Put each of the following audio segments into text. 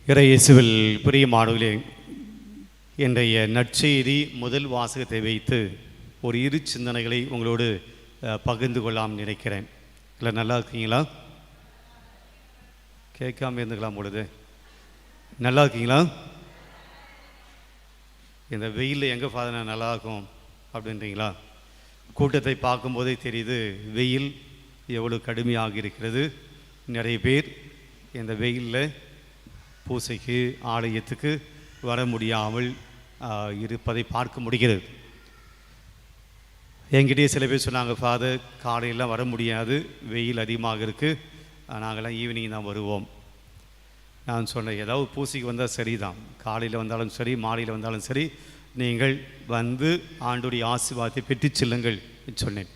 இறை இயேசுவில் பிரியமானவர்களே, இன்றைய நற்செய்தி முதல் வாசகத்தை வைத்து ஒரு இரு சிந்தனைகளை உங்களோடு பகிர்ந்து கொள்ளலாம் நினைக்கிறேன். இல்லை, நல்லா இருக்கீங்களா? கேட்காம இருந்துக்கலாம் பொழுது. நல்லா இருக்கீங்களா? இந்த வெயிலில் எங்கே ஃபாதர் நல்லா இருக்கும் அப்படின்றீங்களா? கூட்டத்தை பார்க்கும்போதே தெரியுது வெயில் எவ்வளோ கடுமையாக இருக்கிறது. நிறைய பேர் இந்த வெயிலில் பூசைக்கு ஆலயத்துக்கு வர முடியாமல் இருப்பதை பார்க்க முடிகிறது. என்கிட்டயே சில பேர் சொன்னாங்க, ஃபாதர் காலையெல்லாம் வர முடியாது, வெயில் அதிகமாக இருக்குது, நாங்கள்லாம் ஈவினிங் தான் வருவோம். நான் சொன்னேன், ஏதாவது பூசைக்கு வந்தால் சரி தான், காலையில் வந்தாலும் சரி மாலையில் வந்தாலும் சரி, நீங்கள் வந்து ஆண்டுடைய ஆசீர்வாதத்தை பெற்று செல்லுங்கள் சொன்னேன்.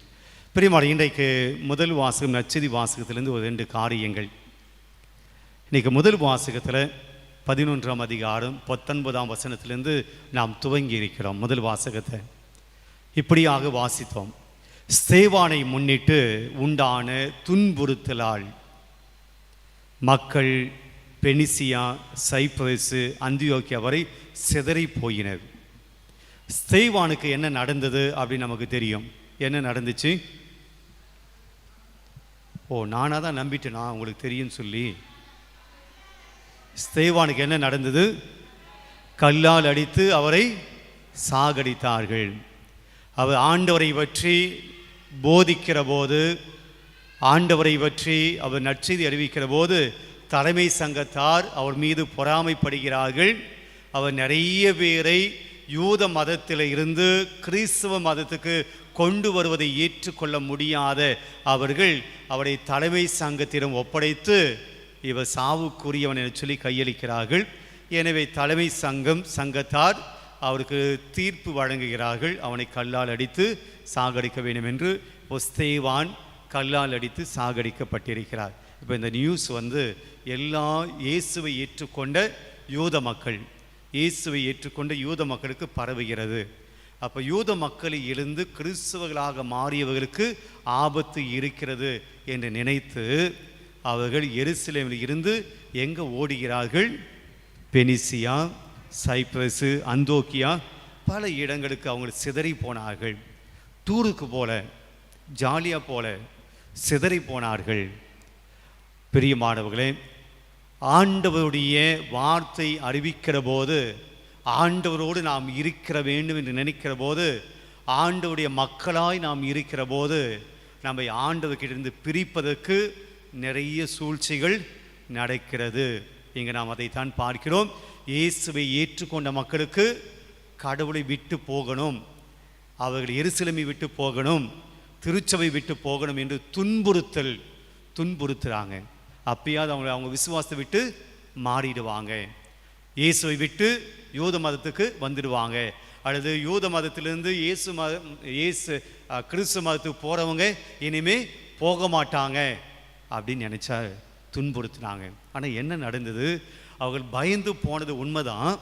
பிரியமான, இன்றைக்கு முதல் வாசகம் நற்செய்தி வாசகத்திலேருந்து ஒரு 2 காரியங்கள். இன்றைக்கு முதல் வாசகத்தில் 11ஆம் அதிகாரம் 19ஆம் வசனத்திலிருந்து நாம் துவங்கி இருக்கிறோம். முதல் வாசகத்தை இப்படியாக வாசித்தோம். ஸ்தேவானை முன்னிட்டு உண்டான துன்புறுத்தலால் மக்கள் பெனிசியா, சைப்ரஸ், அந்தியோக்கியா வரை சிதறி போயினர். ஸ்தேவானுக்கு என்ன நடந்தது அப்படின்னு நமக்கு தெரியும். என்ன நடந்துச்சு? நானாக தான் நம்பிட்டேனா உங்களுக்கு தெரியும்னு சொல்லி. ஸ்தேவானுக்கு என்ன நடந்தது? கல்லால் அடித்து அவரை சாகடித்தார்கள். அவர் ஆண்டவரை பற்றி போதிக்கிற போது, ஆண்டவரை பற்றி அவர் நற்செய்தி அறிவிக்கிற போது தலைமை சங்கத்தார் அவர் மீது பொறாமைப்படுகிறார்கள். அவர் நிறைய பேரை யூத மதத்தில் இருந்து கிறிஸ்தவ மதத்துக்கு கொண்டு வருவதை ஏற்றுக்கொள்ள முடியாத அவர்கள் அவரை தலைமை சங்கத்திடம் ஒப்படைத்து இவர் சாவுக்குரியவன் என சொல்லி கையளிக்கிறார்கள். எனவே தலைமை சங்கத்தார் அவருக்கு தீர்ப்பு வழங்குகிறார்கள். அவனை கல்லால் அடித்து சாகடிக்க வேண்டும் என்று. ஸ்தேவான் கல்லால் அடித்து சாகடிக்கப்பட்டிருக்கிறார். இப்போ இந்த நியூஸ் எல்லா இயேசுவை ஏற்றுக்கொண்ட யூத மக்கள், இயேசுவை ஏற்றுக்கொண்ட யூத மக்களுக்கு பரவுகிறது. அப்போ யூத மக்களில் இருந்து கிறிஸ்தவர்களாக மாறியவர்களுக்கு ஆபத்து இருக்கிறது என்று நினைத்து அவர்கள் எருசலேமில் இருந்து எங்கே ஓடுகிறார்கள்? பெனிசியா, சைப்ரஸ், அந்தோக்கியா பல இடங்களுக்கு அவங்க சிதறி போனார்கள். டூருக்கு போல, ஜாலியாக போல சிதறி போனார்கள். பிரியமானவர்களே, ஆண்டவருடைய வார்த்தை அறிவிக்கிற போது, ஆண்டவரோடு நாம் இருக்கிற வேண்டும் என்று நினைக்கிற போது, ஆண்டவருடைய மக்களாய் நாம் இருக்கிற போது நம்மை ஆண்டவர்கிட்ட பிரிப்பதற்கு நிறைய சூழ்ச்சிகள் நடக்கிறது. இங்கே நாம் அதைத்தான் பார்க்கிறோம். இயேசுவை ஏற்றுக்கொண்ட மக்களுக்கு கடவுளை விட்டு போகணும், அவர்கள் எருசலேமை விட்டு போகணும், திருச்சபை விட்டு போகணும் என்று துன்புறுத்துறாங்க. அப்பயாவது அவங்க விசுவாசத்தை விட்டு மாறிடுவாங்க, இயேசுவை விட்டு யூத மதத்துக்கு வந்துடுவாங்க. அல்லது யூத மதத்திலிருந்து கிறிஸ்துவ மதத்துக்கு போகிறவங்க இனிமே போக மாட்டாங்க அப்படின்னு நினச்சா துன்புறுத்தினாங்க. ஆனால் என்ன நடந்தது? அவர்கள் பயந்து போனது உண்மைதான்,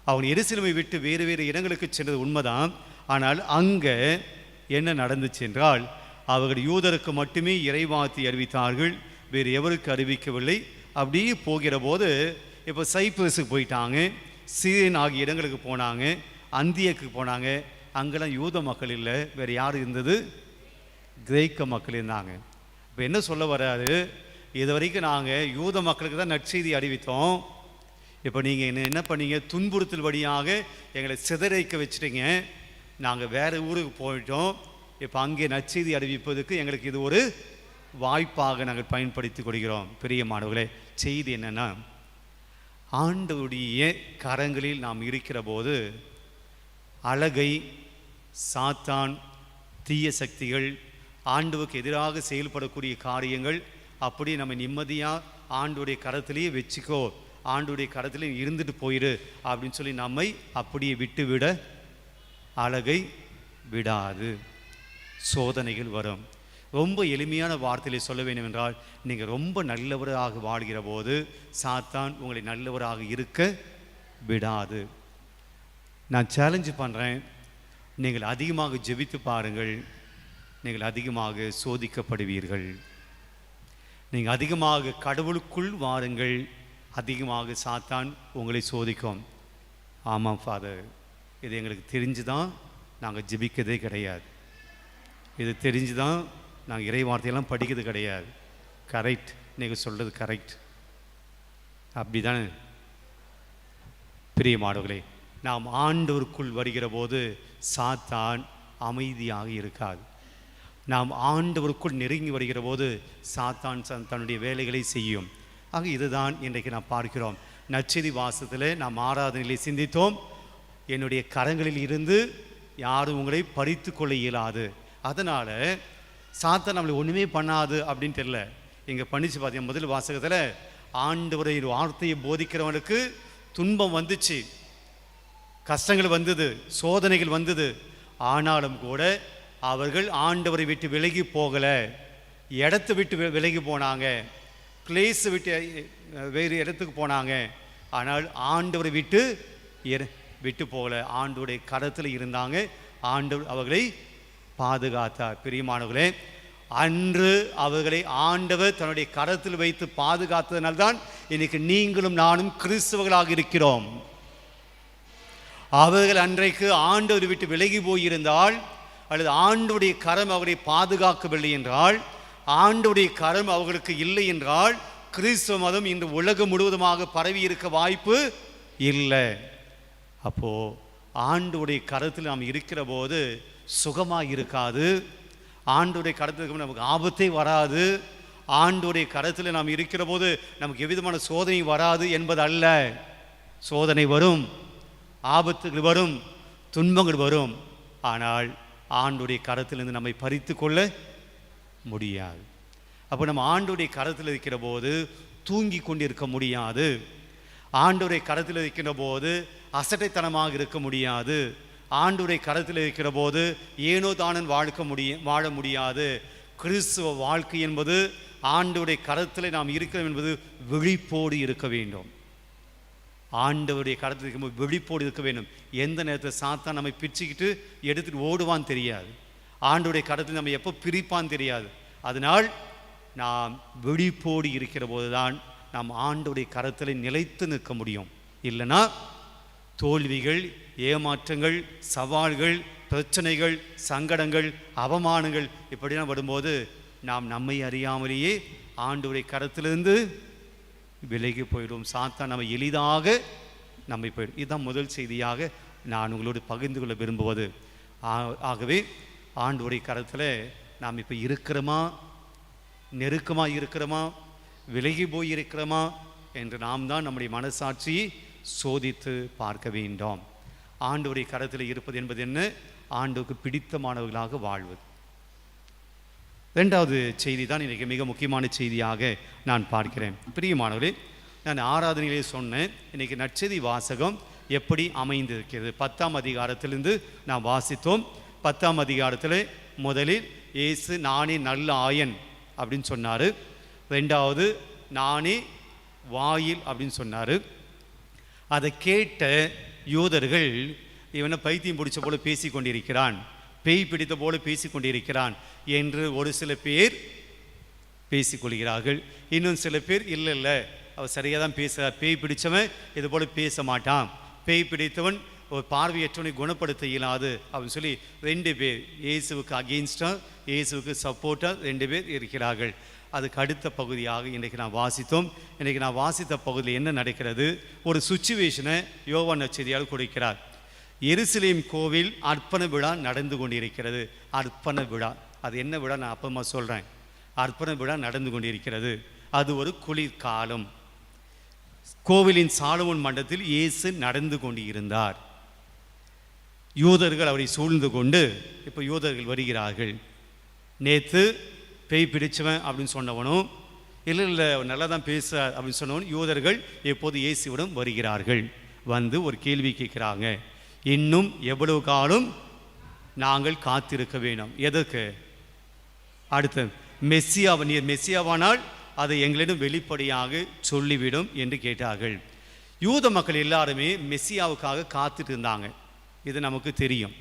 அவங்க எருசலேமை விட்டு வேறு வேறு இடங்களுக்கு சென்றது உண்மைதான். ஆனால் அங்கே என்ன நடந்துச்சு என்றால், அவர்கள் யூதருக்கு மட்டுமே இறைவார்த்தை அறிவித்தார்கள், வேறு எவருக்கு அறிவிக்கவில்லை. அப்படியே போகிற போது இப்போ சைப்ரஸுக்கு போயிட்டாங்க, சீரியன் ஆகிய இடங்களுக்கு போனாங்க, அந்தியக்கு போனாங்க. அங்கெல்லாம் யூத மக்கள் இல்லை, வேறு யார் இருந்தது? கிரேக்க மக்கள் இருந்தாங்க. இப்போ என்ன சொல்ல வராது? இது வரைக்கும் நாங்கள் யூத மக்களுக்கு தான் நற்செய்தி அறிவித்தோம், இப்போ நீங்கள் என்ன பண்ணீங்க? துன்புறுத்தல் வழியாக எங்களை சிதறைக்க வச்சுட்டீங்க, நாங்கள் வேறு ஊருக்கு போயிட்டோம், இப்போ அங்கே நற்செய்தி அறிவிப்பதற்கு எங்களுக்கு இது ஒரு வாய்ப்பாக நாங்கள் பயன்படுத்தி கொள்கிறோம். பிரியமானவர்களே, செய்தி என்னென்னா, ஆண்டவருடைய கரங்களில் நாம் இருக்கிற போது அழகை, சாத்தான், தீய சக்திகள், ஆண்டவருக்கு எதிராக செயல்படக்கூடிய காரியங்கள் அப்படி நம்ம நிம்மதியாக ஆண்டவருடைய கரத்திலேயே வச்சுக்கோ, ஆண்டவருடைய கரத்திலே இருந்துட்டு போயிரு அப்படின்னு சொல்லி நம்மை அப்படியே விட்டுவிட அழகை விடாது. சோதனைகள் வரும். ரொம்ப எளிமையான வார்த்தையிலே சொல்ல வேண்டும் என்றால், நீங்கள் ரொம்ப நல்லவராக வாழ்கிற போது சாத்தான் உங்களை நல்லவராக இருக்க விடாது. நான் சேலஞ்சு பண்ணுறேன், நீங்கள் அதிகமாக ஜெபித்து பாருங்கள், நீங்கள் அதிகமாக சோதிக்கப்படுவீர்கள். நீங்கள் அதிகமாக கடவுளுக்குள் வாருங்கள், அதிகமாக சாத்தான் உங்களை சோதிக்கும். ஆமாம் ஃபாதர், இது எங்களுக்கு தெரிஞ்சு தான் நாங்கள் ஜெபிக்கிறதே கிடையாது, இது தெரிஞ்சு தான் நாங்கள் இறை வார்த்தையெல்லாம் படிக்கிறது கிடையாது. கரெக்ட், நீங்கள் சொல்கிறது கரெக்ட். அப்படி தானே பிரியமானவர்களே? நாம் ஆண்டவருக்குள் வருகிற போது சாத்தான் அமைதியாக இருக்காது. நாம் ஆண்டவருக்குள் நெருங்கி வருகிற போது சாத்தான் தன்னுடைய வேலைகளை செய்யும். ஆக இதுதான் இன்றைக்கு நாம் பார்க்கிறோம். நற்செய்தி வாசத்தில் நாம் ஆராதனையிலே சிந்தித்தோம், என்னுடைய கரங்களில் இருந்து யாரும் உங்களை பறித்து கொள்ள இயலாது, அதனால் சாத்தான் நம்மளை ஒன்றுமே பண்ணாது அப்படின்னு தெரியல. இங்கே பண்ணிச்சு பார்த்தீங்க, முதல் வாசகத்தில் ஆண்டவரை வார்த்தையை போதிக்கிறவனுக்கு துன்பம் வந்துச்சு, கஷ்டங்கள் வந்தது, சோதனைகள் வந்தது. ஆனாலும் கூட அவர்கள் ஆண்டவரை விட்டு விலகி போகலை, இடத்தை விட்டு விலகி போனாங்க, பிளேஸை விட்டு வேறு இடத்துக்கு போனாங்க. ஆனால் ஆண்டவரை விட்டு போகலை, ஆண்டவருடைய கரத்தில் இருந்தாங்க. ஆண்டவர் அவர்களை பாதுகாத்தார். பிரியமானவர்களே, அன்று அவர்களை ஆண்டவர் தன்னுடைய கரத்தில் வைத்து பாதுகாத்ததனால்தான் இன்னைக்கு நீங்களும் நானும் கிறிஸ்தவர்களாக இருக்கிறோம். அவர்கள் அன்றைக்கு ஆண்டவரை விட்டு விலகி போயிருந்தால், அல்லது ஆண்டவருடைய கரம் அவரை பாதுகாக்கவில்லை என்றால், ஆண்டவருடைய கரம் அவர்களுக்கு இல்லை என்றால், கிறிஸ்தவ மதம் இன்று உலகம் முழுவதுமாக பரவி இருக்க வாய்ப்பு இல்லை. அப்போ ஆண்டவருடைய கரத்தில் நாம் இருக்கிற போது சுகமாக இருக்காது, ஆண்டவருடைய கரத்தில் நமக்கு ஆபத்தே வராது, ஆண்டவருடைய கரத்தில் நாம் இருக்கிற போது நமக்கு எவ்விதமான சோதனை வராது என்பது அல்ல. சோதனை வரும், ஆபத்துகள் வரும், துன்பங்கள் வரும். ஆனால் ஆண்டவருடைய கரத்திலிருந்து நம்மை பறித்து கொள்ள முடியாது. அப்போ நம்ம ஆண்டவருடைய கரத்தில் இருக்கிற போது தூங்கி கொண்டிருக்க முடியாது, ஆண்டவருடைய கரத்தில் இருக்கிற போது அசட்டைத்தனமாக இருக்க முடியாது, ஆண்டவருடைய கரத்தில் இருக்கிற போது ஏனோ தானன் வாழ முடியாது. கிறிஸ்துவ வாழ்க்கை என்பது ஆண்டவருடைய கரத்தில் நாம் இருக்கிறோம் என்பது விழிப்போடு இருக்க வேண்டும். ஆண்டவருடைய கரத்தில் இருக்கும்போது விழிப்போடு இருக்க வேண்டும். எந்த நேரத்தில் சாத்தான் நம்மை பிச்சுக்கிட்டு எடுத்துகிட்டு ஓடுவான்னு தெரியாது, ஆண்டவருடைய கரத்தில் நம்ம எப்போ பிரிப்பான்னு தெரியாது. அதனால் நாம் விழிப்போடு இருக்கிற போது தான் நாம் ஆண்டவருடைய கரத்தில் நிலைத்து நிற்க முடியும். இல்லைன்னா தோல்விகள், ஏமாற்றங்கள், சவால்கள், பிரச்சனைகள், சங்கடங்கள், அவமானங்கள் இப்படிலாம் வரும்போது நாம் நம்மை அறியாமலேயே ஆண்டவருடைய கரத்திலிருந்து விலகி போயிடும். சாத்தான் நம்ம எளிதாக நம்மை போயிடும். இதுதான் முதல் செய்தியாக நான் உங்களோடு பகிர்ந்து கொள்ள விரும்புவது. ஆகவே ஆண்டவருடைய கரத்தில் நாம் இப்போ இருக்கிறோமா, நெருக்கமாக இருக்கிறோமா, விலகி போய் இருக்கிறோமா என்று நாம் தான் நம்முடைய மனசாட்சியை சோதித்து பார்க்க வேண்டும். ஆண்டவருடைய கரத்தில் இருப்பது என்பது என்ன? ஆண்டவருக்கு பிடித்தமானவர்களாக வாழ்வது. ரெண்டாவது செய்தி தான் இன்றைக்கி மிக முக்கியமான செய்தியாக நான் பார்க்கிறேன். பிரியமானவர்களே, நான் ஆராதனையிலே சொன்னேன், இன்றைக்கி நற்செய்தி வாசகம் எப்படி அமைந்திருக்கிறது. 10ஆம் அதிகாரத்திலிருந்து நாம் வாசித்தோம். 10ஆம் அதிகாரத்தில் முதலில் இயேசு நானே நல்ல ஆயன் அப்படின்னு சொன்னார். ரெண்டாவது நானே வாயில் அப்படின்னு சொன்னார். அதை கேட்ட யூதர்கள் இவனை பைத்தியம் பிடிச்ச போல பேசி கொண்டிருக்கிறான், பேய் பிடித்த போல பேசி கொண்டிருக்கிறான் என்று ஒரு சில பேர் பேசிக்கொள்கிறார்கள். இன்னும் சில பேர் இல்லை இல்லை அவர் சரியாக தான் பேசுகிறார், பேய் பிடித்தவன் இது போல் பேச மாட்டான், பேய் பிடித்தவன் ஒரு பார்வையற்றவனை குணப்படுத்த இயலாது அப்படின்னு சொல்லி 2 பேர் இயேசுவுக்கு அகெயின்ஸ்டாக, இயேசுவுக்கு சப்போர்ட்டாக 2 பேர் இருக்கிறார்கள். அதுக்கு அடுத்த பகுதியாக இன்றைக்கு நான் வாசித்தோம். இன்றைக்கு நான் வாசித்த பகுதியில் என்ன நடக்கிறது? ஒரு சுச்சுவேஷனை யோவான் நற்செய்தியாளர் கொடுக்கிறார். எருசலேம் கோவில் அர்ப்பண விழா நடந்து கொண்டிருக்கிறது. அர்ப்பண விழா, அது என்ன விழா நான் அப்பமா சொல்கிறேன். அர்ப்பண விழா நடந்து கொண்டிருக்கிறது. அது ஒரு குளிர்காலம். கோவிலின் சாலமோன் மண்டபத்தில் இயேசு நடந்து கொண்டு இருந்தார். யூதர்கள் அவரை சூழ்ந்து கொண்டு, இப்போ யூதர்கள் வருகிறார்கள். நேற்று பேய் பிடிச்சவன் அப்படின்னு சொன்னவனும், இல்லை இல்லை நல்லா தான் பேச அப்படின்னு சொன்னவனும் யூதர்கள் எப்போது இயேசுவிடம் வருகிறார்கள். வந்து ஒரு கேள்வி கேட்குறாங்க, இன்னும் எவ்வளவு காலம் நாங்கள் காத்திருக்க வேண்டும்? எதற்கு? அடுத்து நீர் மெஸ்ஸியாவானால் அதை எங்களிடம் வெளிப்படையாக சொல்லிவிடும் என்று கேட்டார்கள். யூத மக்கள் எல்லாருமே மெஸ்ஸியாவுக்காக காத்துட்டு இருந்தாங்க. இது நமக்கு தெரியும்.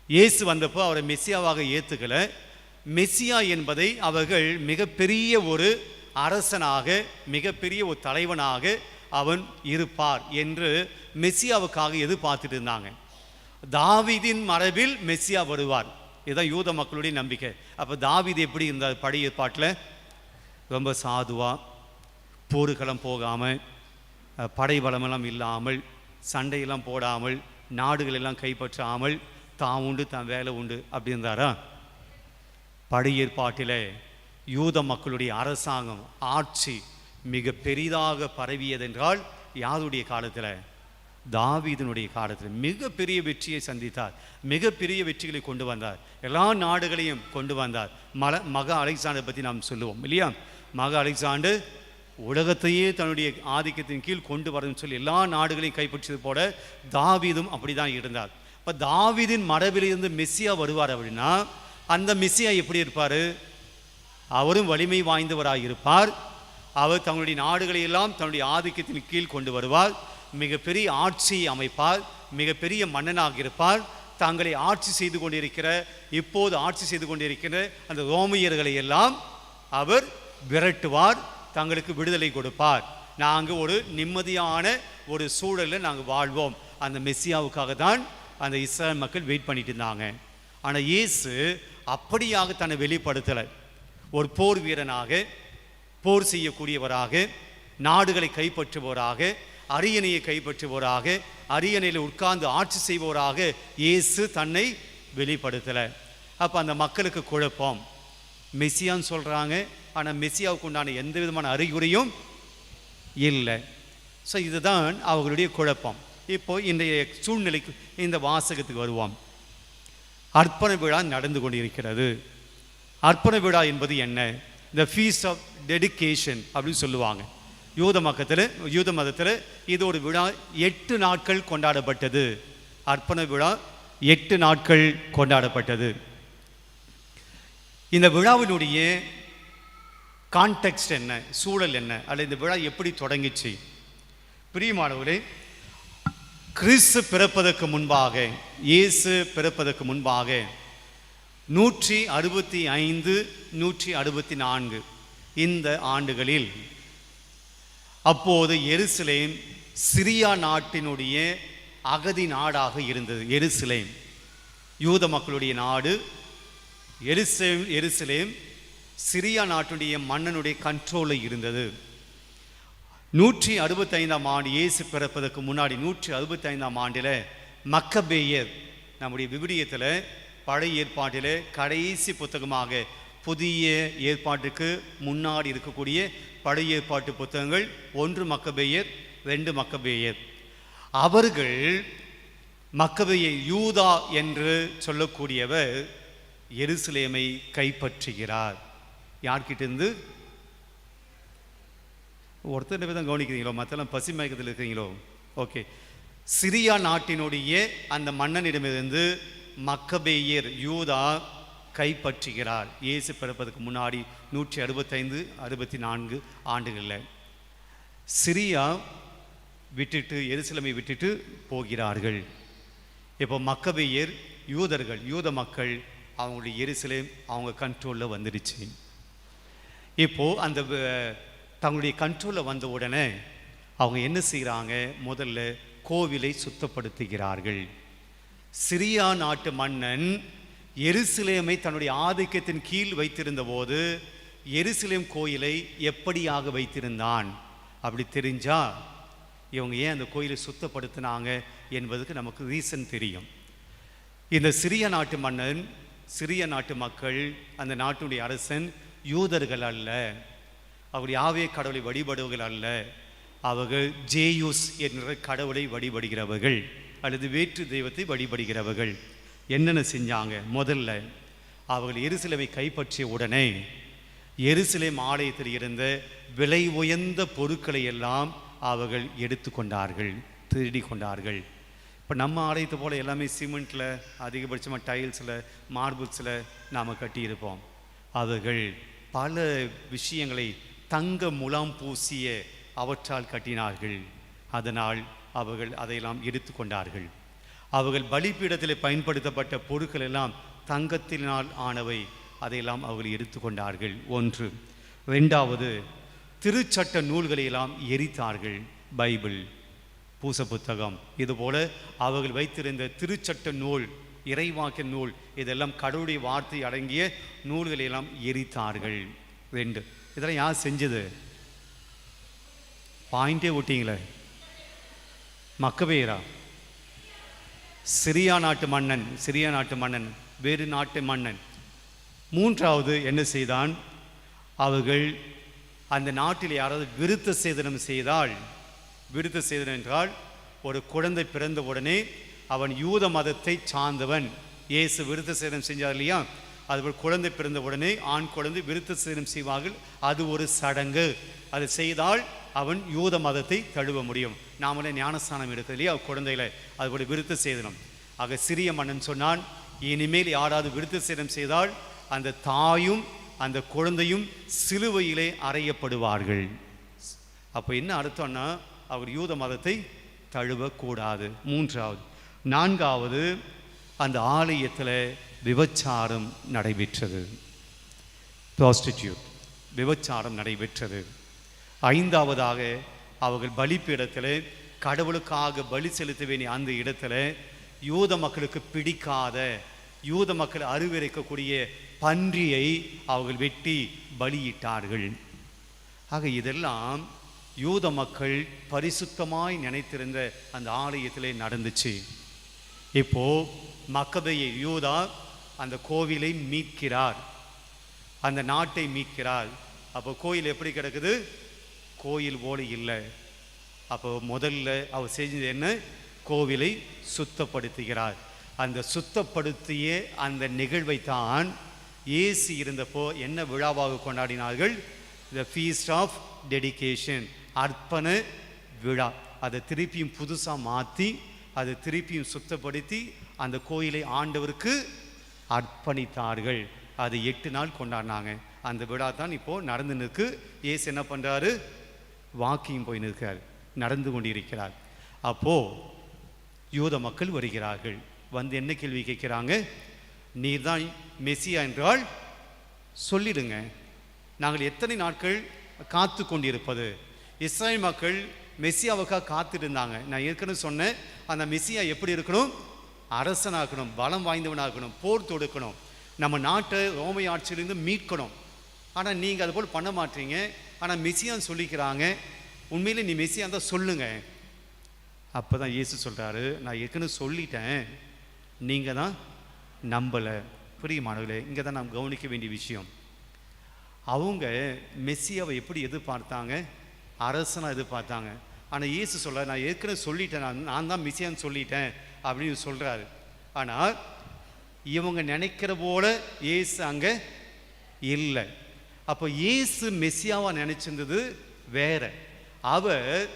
இயேசு வந்தப்போ அவரை மெஸ்ஸியாவாக ஏற்றுக்கலை. மெஸ்ஸியா என்பதை அவர்கள் மிகப்பெரிய ஒரு அரசனாக, மிகப்பெரிய ஒரு தலைவனாக, அவன் இருப்பார் என்று மெஸ்ஸியாவுக்காக எதிர்பார்த்துட்டு இருந்தாங்க. தாவீதின் மரபில் மெஸ்ஸியா வருவார், இதுதான் யூத மக்களுடைய நம்பிக்கை. அப்போ தாவீது எப்படி இருந்தார்? பழைய ஏற்பாட்டில் ரொம்ப சாதுவாக, போருக்களம் போகாமல், படை பலமெல்லாம் இல்லாமல், சண்டையெல்லாம் போடாமல், நாடுகளெல்லாம் கைப்பற்றாமல், தான் உண்டு தான் வேலை உண்டு அப்படி இருந்தாரா? பழைய ஏற்பாட்டில் யூத மக்களுடைய அரசாங்கம், ஆட்சி மிக பெரிதாக பரவியதென்றால் யாருடைய காலத்தில்? தாவீதினுடைய காலத்தில் மிகப்பெரிய வெற்றியை சந்தித்தார், மிகப்பெரிய வெற்றிகளை கொண்டு வந்தார், எல்லா நாடுகளையும் கொண்டு வந்தார். மக அலெக்சாண்டர் பற்றி நாம் சொல்லுவோம் இல்லையா? மக அலெக்சாண்டர் உலகத்தையே தன்னுடைய ஆதிக்கத்தின் கீழ் கொண்டு வரணும்னு சொல்லி எல்லா நாடுகளையும் கைப்பற்றியது போல தாவீதும் அப்படி தான் இருந்தார். இப்போ தாவீதின் மரபிலிருந்து மெஸ்ஸியா வருவார் அப்படின்னா அந்த மெஸ்ஸியா எப்படி இருப்பார்? அவரும் வலிமை வாய்ந்தவராக இருப்பார். அவர் தங்களுடைய நாடுகளை எல்லாம் தன்னுடைய ஆதிக்கத்தின் கீழ் கொண்டு வருவார், மிகப்பெரிய ஆட்சியை அமைப்பார், மிகப்பெரிய மன்னனாக இருப்பார். தங்களை ஆட்சி செய்து கொண்டிருக்கிற, இப்போது ஆட்சி செய்து கொண்டிருக்கிற அந்த ரோமியர்களை எல்லாம் அவர் விரட்டுவார், தங்களுக்கு விடுதலை கொடுப்பார். நாங்கள் ஒரு நிம்மதியான ஒரு சூழலில் நாங்கள் வாழ்வோம். அந்த மெஸ்ஸியாவுக்காக தான் அந்த இஸ்ரேல் மக்கள் வெயிட் பண்ணிட்டு இருந்தாங்க. ஆனால் இயேசு அப்படியாக தன்னை வெளிப்படுத்தலை. ஒரு போர் வீரனாக, போர் செய்யக்கூடியவராக, நாடுகளை கைப்பற்றுபவராக, அரியணையை கைப்பற்றுபவராக, அரியணையில் உட்கார்ந்து ஆட்சி செய்பவராக இயேசு தன்னை வெளிப்படுத்தலை. அப்போ அந்த மக்களுக்கு குழப்பம். மெஸ்ஸியான்னு சொல்கிறாங்க, ஆனால் மெஸ்ஸியாவுக்கு உண்டான எந்த விதமான அறிகுறியும் இல்லை. ஸோ இதுதான் அவர்களுடைய குழப்பம். இப்போ இன்றைய சூழ்நிலைக்கு இந்த வாசகத்துக்கு வருவோம். அர்ப்பண விழா நடந்து கொண்டிருக்கிறது. அர்ப்பண விழா என்பது என்ன? த ஃபீஸ்ட் ஆஃப் டெடிகேஷன் அப்படின்னு சொல்லுவாங்க. யூத மதத்தில் இது ஒரு விழா 8 நாட்கள் கொண்டாடப்பட்டது. அர்ப்பண விழா 8 நாட்கள் கொண்டாடப்பட்டது. இந்த விழாவினுடைய கான்டெக்ஸ்ட் என்ன, சூழல் என்ன, அல்லது இந்த விழா எப்படி தொடங்கிச்சு? பிரியமானவர்களே, கிறிஸ்து பிறப்பதற்கு முன்பாக, இயேசு பிறப்பதற்கு முன்பாக 165 164 இந்த ஆண்டுகளில் அப்போது எருசலேம் சிரியா நாட்டினுடைய அகதி நாடாக இருந்தது. எருசலேம் யூத மக்களுடைய நாடு. எருசலேம் சிரியா நாட்டுடைய மன்னனுடைய கண்ட்ரோலில் இருந்தது. 165ஆம் ஆண்டு, இயேசு பிறப்பதற்கு முன்னாடி 165ஆம் ஆண்டில் மக்கபேயர், நம்முடைய விவிலியத்தில் பழைய ஏற்பாட்டில் கடைசி புத்தகமாக, புதிய ஏற்பாட்டுக்கு முன்னாடி இருக்கக்கூடிய பழைய ஏற்பாட்டு புத்தகங்கள் 1 மக்கபேயர் 2 மக்கபேயர். அவர்கள் மக்கபேயர் யூதா என்று சொல்லக்கூடியவர் எருசலேமை கைப்பற்றுகிறார். யார்கிட்டேருந்து? ஒருத்தர் விதம் கவனிக்கிறீங்களோ? மற்றெல்லாம் பசி மயக்கத்தில் இருக்கிறீங்களோ? ஓகே. சிரியா நாட்டினுடைய அந்த மன்னனிடமிருந்து மக்கபேயர் யூதா கைப்பற்றுகிறார். இயேசு பிறப்பதற்கு முன்னாடி 165 64 ஆண்டுகளில் சிரியா விட்டுட்டு, எருசலேமை விட்டுட்டு போகிறார்கள். இப்போ மக்கபேயர் யூதர்கள், யூத மக்கள், அவங்களுடைய எருசலேம் அவங்க கண்ட்ரோலில் வந்துடுச்சு. இப்போது அந்த தங்களுடைய கண்ட்ரோலில் வந்த உடனே அவங்க என்ன செய்கிறாங்க? முதல்ல கோவிலை சுத்தப்படுத்துகிறார்கள். சிரியா நாட்டு மன்னன் எருசலேமை தன்னுடைய ஆதிக்கத்தின் கீழ் வைத்திருந்த போது எருசலேம் கோயிலை எப்படியாக வைத்திருந்தான் அப்படி தெரிஞ்சா இவங்க ஏன் அந்த கோயிலை சுத்தப்படுத்தினாங்க என்பதுக்கு நமக்கு ரீசன் தெரியும். இந்த சிரிய நாட்டு மன்னன், சிரிய நாட்டு மக்கள், அந்த நாட்டுடைய அரசன் யூதர்கள் அல்ல, அவருடைய ஆவே கடவுளை வழிபடுவர்கள் அல்ல, அவர்கள் ஜேயூஸ் என்ற கடவுளை வழிபடுகிறவர்கள் அல்லது வேற்று தெய்வத்தை வழிபடுகிறவர்கள். என்னென்ன செஞ்சாங்க? முதல்ல அவர்கள் எருசலேமை கைப்பற்றிய உடனே எருசலேம் ஆலயத்தில் இருந்த விலை உயர்ந்த பொருட்களை எல்லாம் அவர்கள் எடுத்து கொண்டார்கள், திருடி கொண்டார்கள். இப்போ நம்ம ஆலயத்தை போல் எல்லாமே சிமெண்ட்டில், அதிகபட்சமாக டைல்ஸில், மார்பிள்ஸில் நாம் கட்டியிருப்போம். அவர்கள் பல விஷயங்களை தங்க முலாம் பூசிய அவற்றால் கட்டினார்கள். அதனால் அவர்கள் அதையெல்லாம் எடுத்து கொண்டார்கள். அவர்கள் பலிபீடத்தில் பயன்படுத்தப்பட்ட பொருட்கள் எல்லாம் தங்கத்தினால் ஆனவை, அதையெல்லாம் அவர்கள் எடுத்து கொண்டார்கள். ஒன்று. ரெண்டாவது, திருச்சட்ட நூல்களை எல்லாம் எரித்தார்கள். பைபிள், பூச புத்தகம், இதுபோல அவர்கள் வைத்திருந்த திருச்சட்ட நூல், இறைவாக்கிய நூல், இதெல்லாம் கடவுளுடைய வார்த்தை அடங்கிய நூல்களை எல்லாம் எரித்தார்கள். 2. இதெல்லாம் யார் செஞ்சது? பாயிண்டே விட்டீங்களே. மக்கபேயரா? சிரியா நாட்டு மன்னன், வேறு நாட்டு மன்னன். 3வது என்ன செய்தான்? அவர்கள் அந்த நாட்டில் யாராவது விருத்த சேதனம் செய்தால், விருத்த சேதனம் என்றால் ஒரு குழந்தை பிறந்த உடனே அவன் யூத மதத்தை சார்ந்தவன். இயேசு விருத்த சேதனம் செஞ்சார் இல்லையா? அதுபோல் குழந்தை பிறந்த உடனே ஆண் குழந்தை விருத்த சேதனம் செய்வார்கள். அது ஒரு சடங்கு. அது செய்தால் அவன் யூத மதத்தை தழுவ முடியும். நாமளே ஞானஸ்தானம் எடுக்கிறது இல்லையா குழந்தையில, அதுபோல் விருத்த சேதனம். ஆக சிறிய மன்னன் சொன்னான், இனிமேல் யாராவது விருத்த சேதனம் செய்தால் அந்த தாயும் அந்த குழந்தையும் சிலுவையிலே அறையப்படுவார்கள். அப்போ என்ன அர்த்தம்னா, அவர் யூத மதத்தை தழுவக்கூடாது. 3வது. 4வது, அந்த ஆலயத்தில் விபச்சாரம் நடைபெற்றது. ப்ராஸ்டிடியூட், விபச்சாரம் நடைபெற்றது. 5வதாக, அவர்கள் பலிப்பீடத்தில் கடவுளுக்காக பலி செலுத்த வேண்டிய அந்த இடத்துல யூத மக்களுக்கு பிடிக்காத, யூத மக்கள் அருவருக்கக்கூடிய பன்றியை அவர்கள் வெட்டி பலியிட்டார்கள். ஆக இதெல்லாம் யூத மக்கள் பரிசுத்தமாய் நினைத்திருந்த அந்த ஆலயத்திலே நடந்துச்சு. இப்போ மக்கபேய யூதா அந்த கோவிலை மீட்கிறார், அந்த நாட்டை மீட்கிறார். அப்போ கோயில் எப்படி கிடக்குது? கோயில் போல இல்லை. அப்போ முதல்ல அவர் செஞ்சது என்ன? கோவிலை சுத்தப்படுத்துகிறார். அந்த சுத்தப்படுத்திய அந்த நிகழ்வை தான் இயேசு இருந்தப்போ என்ன விழாவாக கொண்டாடினார்கள்? த ஃபீஸ்ட் ஆஃப் டெடிகேஷன், அர்ப்பண விழா. அதை திருப்பியும் புதுசாக மாற்றி, அதை திருப்பியும் சுத்தப்படுத்தி அந்த கோயிலை ஆண்டவருக்கு அர்ப்பணித்தார்கள். அது 8 நாள் கொண்டாடினாங்க. அந்த விழா தான் இப்போது நடந்து நிற்கு. இயேசு என்ன பண்ணுறாரு? வாக்கிங் போய் நிற்கிறார், நடந்து கொண்டிருக்கிறார். அப்போது யூத மக்கள் வருகிறார்கள். வந்து என்ன கேள்வி கேட்குறாங்க? நீர் தான் மெசியா என்றால் சொல்லிடுங்க, நாங்கள் எத்தனை நாட்கள் காத்து கொண்டிருப்பது? இஸ்ராயல் மக்கள் மெசியாவுக்காக காத்துட்டு இருந்தாங்க. நான் ஏற்கனவே சொன்னேன், அந்த மெசியா எப்படி இருக்கணும்? அரசனாகணும், பலம் வாய்ந்தவனாகணும், போர் தொடுக்கணும், நம்ம நாட்டை ரோமை ஆட்சியிலிருந்து மீட்கணும். ஆனால் நீங்கள் அது போல் பண்ண மாட்டீங்க. ஆனால் மெசியான்னு சொல்லிக்கிறாங்க. உண்மையிலே நீ மெசியா தான் சொல்லுங்க. அப்போ தான் இயேசு சொல்கிறாரு, நான் ஏற்கனவே சொல்லிட்டேன், நீங்கள் தான் நம்பலை. பிரியமானவர்களே, இங்கே தான் நாம் கவனிக்க வேண்டிய விஷயம். அவங்க மெஸ்ஸியாவை எப்படி எதிர்பார்த்தாங்க? அரசனாக எதிர்பார்த்தாங்க. ஆனால் இயேசு சொல்கிறார், நான் ஏற்கனவே சொல்லிட்டேன், நான் தான் மெஸ்ஸியான்னு சொல்லிட்டேன் அப்படின்னு சொல்கிறாரு. ஆனால் இவங்க நினைக்கிற போல இயேசு அங்கே இல்லை. அப்போ இயேசு மெஸ்ஸியாவாக நினச்சிருந்தது வேற. அவர்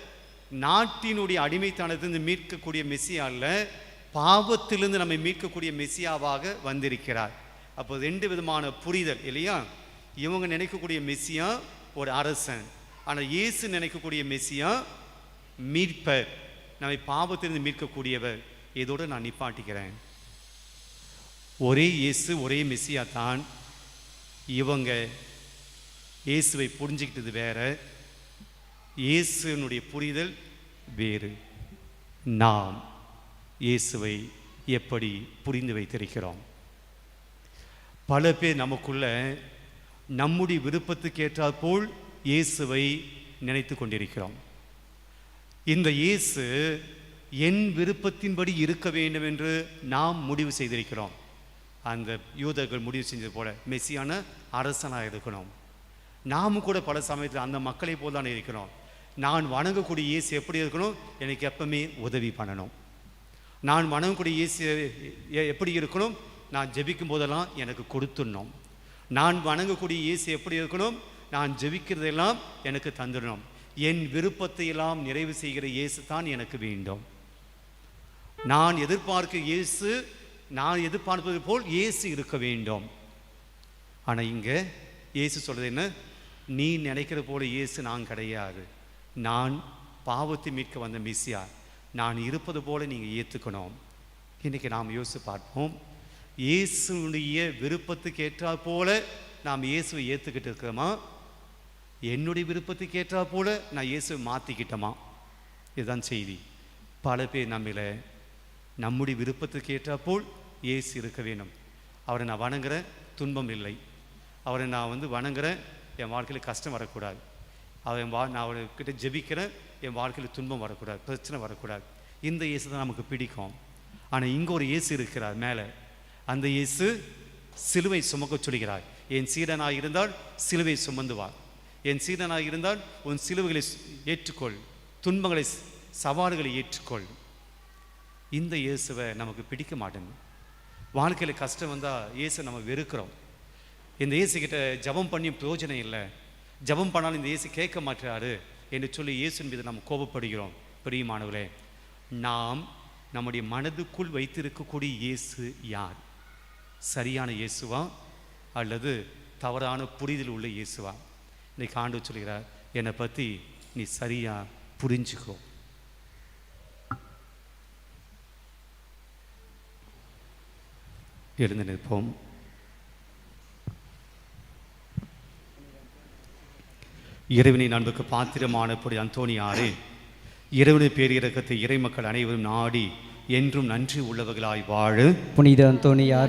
நாட்டினுடைய அடிமைத்தனத்திலிருந்து மீட்கக்கூடிய மெஸ்ஸியா இல்லை, பாவத்திலிருந்து நம்மை மீட்கக்கூடிய மெஸ்ஸியாவாக வந்திருக்கிறார். அப்போ 2 விதமான புரிதல் இல்லையா? இவங்க நினைக்கக்கூடிய மெஸ்ஸியா ஒரு அரசன், ஆனால் இயேசு நினைக்கக்கூடிய மெஸ்ஸியா மீட்பர், நம்மை பாவத்திலிருந்து மீட்கக்கூடியவர். இதோடு நான் நிப்பாட்டிக்கிறேன். ஒரே இயேசு, ஒரே மெஸ்ஸியா தான். இவங்க இயேசுவை புரிஞ்சுக்கிட்டது வேற, இயேசுனுடைய புரிதல் வேறு. நாம் இயேசுவை எப்படி புரிந்து வைத்திருக்கிறோம்? பல பேர் நமக்குள்ள நம்முடைய விருப்பத்துக்கு ஏற்றாற் போல் இயேசுவை நினைத்து கொண்டிருக்கிறோம். இந்த இயேசு என் விருப்பத்தின்படி இருக்க வேண்டும் என்று நாம் முடிவு செய்திருக்கிறோம். அந்த யூதர்கள் முடிவு செஞ்சது போல மெஸ்ஸியான அரசனாக இருக்கணும். நாமும் கூட பல சமயத்தில் அந்த மக்களை போல் தானே இருக்கிறோம். நான் வணங்கக்கூடிய இயேசு எப்படி இருக்கணும்? எனக்கு எப்பவுமே உதவி பண்ணணும். நான் வணங்கக்கூடிய இயேசு எப்படி இருக்கணும்? நான் ஜெபிக்கும் போதெல்லாம் எனக்கு கொடுத்துடணும். நான் வணங்கக்கூடிய இயேசு எப்படி இருக்கணும்? நான் ஜெபிக்கிறதெல்லாம் எனக்கு தந்துடணும். என் விருப்பத்தை எல்லாம் நிறைவு செய்கிற இயேசு தான் எனக்கு வேண்டும். நான் எதிர்பார்க்க இயேசு, நான் எதிர்பார்ப்பது போல் இயேசு இருக்க வேண்டும். ஆனால் இங்கே இயேசு சொல்கிறது என்ன? நீ நினைக்கிற போல இயேசு நான் கிடையாது. நான் பாவத்தை மீட்க வந்த மெஸ்ஸியா. நான் இருப்பது போல நீங்கள் ஏற்றுக்கணும். இன்றைக்கி நாம் யோசித்து பார்ப்போம். இயேசுடைய விருப்பத்துக்கு ஏற்றாற் போல நாம் இயேசுவை ஏற்றுக்கிட்டு இருக்கிறோமா? என்னுடைய விருப்பத்துக்கு ஏற்றாற் போல நான் இயேசுவை மாற்றிக்கிட்டோமா? இதுதான் செய்தி. பல பேர் நம்மள நம்முடைய விருப்பத்துக்கு ஏற்றாற்போல் இயேசு இருக்க வேண்டும். அவரை நான் வணங்குறேன், துன்பம் இல்லை. அவரை நான் வணங்குறேன், என் வாழ்க்கையில் கஷ்டம் வரக்கூடாது. நான் அவர்கிட்ட ஜெபிக்கிறேன், என் வாழ்க்கையில் துன்பம் வரக்கூடாது, பிரச்சனை வரக்கூடாது. இந்த இயேசு தான் நமக்கு பிடிக்கும். ஆனால் இங்கே ஒரு இயேசு இருக்கிறார் மேலே. அந்த இயேசு சிலுவை சுமக்க சொல்கிறார். என் சீடனாக இருந்தால் சிலுவை சுமந்துவார். என் சீடனாக இருந்தால் உன் சிலுவைகளை ஏற்றுக்கொள், துன்பங்களை சவால்களை ஏற்றுக்கொள். இந்த இயேசுவை நமக்கு பிடிக்க மாட்டேங்குது. வாழ்க்கையில் கஷ்டம் வந்தால் இயேசு நம்ம வெறுக்கிறோம். இந்த இயேசுக்கிட்ட ஜபம் பண்ணி பிரயோஜனம் இல்லை, ஜபம் பண்ணாலும் இந்த இயேசு கேட்க மாட்டாரு என்று சொல்லி இயேசுவின் மீது நம்ம கோபப்படுகிறோம். பிரியமானவர்களே, நாம் நம்முடைய மனதுக்குள் வைத்திருக்கக்கூடிய இயேசு யார்? சரியான இயேசுவா அல்லது தவறான புரிதல் உள்ள இயேசுவா? இன்னைக்கு ஆண்டவர் சொல்கிறார், என்னை பற்றி நீ சரியா புரிஞ்சுக்கோ. எழுந்து நிற்போம். இறைவனின் அன்புக்கு பாத்திரமான புனித அந்தோணியாரே, இறைவனின் பேரிரக்கத்தை இறை மக்கள் அனைவரும் நாடி என்றும் நன்றி உள்ளவர்களாய் வாழ. புனித அந்தோணியாரே,